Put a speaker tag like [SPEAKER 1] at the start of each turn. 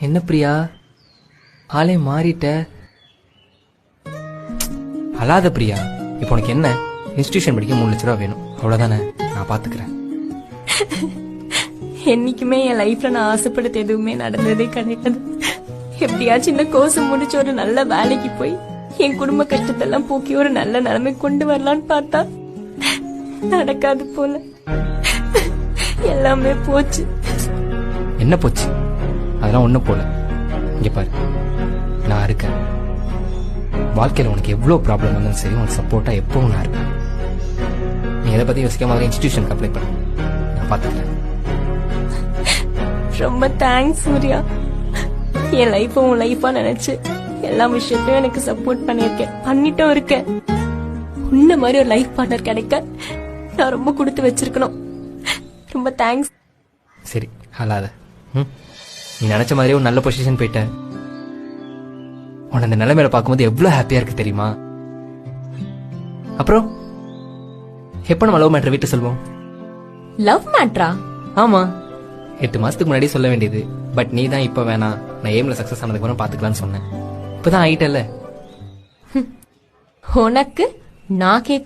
[SPEAKER 1] என்ன பிரியா, ஆளே மாறிட்ட. அழாத பிரியா. இப்போ உனக்கு என்ன? இன்ஸ்டிடியூஷன் படிக்க 3 லட்ச ரூபா வேணும், அவ்வளவுதானே? நான் பாத்துக்கிறேன்.
[SPEAKER 2] என்னைக்குமே என் லைஃப்ல நான் ஆசைப்படுறது எதுவுமே நடந்ததே கிடையாது. எப்படியாச்சும் இந்த கோர்ஸ் முடிச்சு ஒரு நல்ல வேலைக்கு போய் என் குடும்ப கஷ்டத்தெல்லாம் போக்கி ஒரு நல்ல நிலைமை கொண்டு வரலான்னு பார்த்தா நடக்காது போல. எல்லாமே போச்சு.
[SPEAKER 1] என்ன போச்சு? அதெல்லாம் ஒண்ணு போல. இங்க பாரு, நான் இருக்கேன். வாழ்க்கையில உனக்கு எவ்வளவு ப்ராப்ளம் வந்தாலும் சரி, உனக்கு சப்போர்ட்டா எப்பவும் நான் இருக்கேன். நீ எதை பத்தி யோசிக்காம இன்ஸ்டிடியூஷனுக்கு அப்ளை பண்ண, நான் பாத்துக்கிறேன்.
[SPEAKER 2] ரொம்ப தேங்க்ஸ் சூர்யா. என் லைஃப் உன் லைஃபா நினைச்சு எல்லா விஷயத்தையும் எனக்கு சப்போர்ட் பண்ணிருக்கேன், பண்ணிட்டும் இருக்கேன். உன்ன மாதிரி ஒரு லைஃப் பார்ட்னர் கிடைக்க நான் ரொம்ப கொடுத்து வச்சிருக்கணும். ரொம்ப தேங்க்ஸ்.
[SPEAKER 1] சரி, அழாத. நீ நினைச்ச மாதிரியே ஒரு நல்ல பொசிஷன் போயிட்ட. உன்னை அந்த நிலைமையில பார்க்கும்போது எவ்வளவு ஹாப்பியா இருக்கு தெரியுமா? அப்புறம் எப்ப நம்ம லவ் மேட்டர் வீட்டு சொல்வோம்?
[SPEAKER 2] லவ் மேட்ரா?
[SPEAKER 1] ஆமா, 8 மாசத்துக்கு முன்னாடி சொல்ல வேண்டியது. பட் நீ தான் இப்ப வேணாம், நான் எய்ம்ல சக்சஸ் ஆனதுக்கு அப்புறம் பாத்துக்கலாம்னு சொன்னேன். இப்பதான் ஆயிட்டல்ல.
[SPEAKER 2] உனக்கு நான் கேக்குறேன்.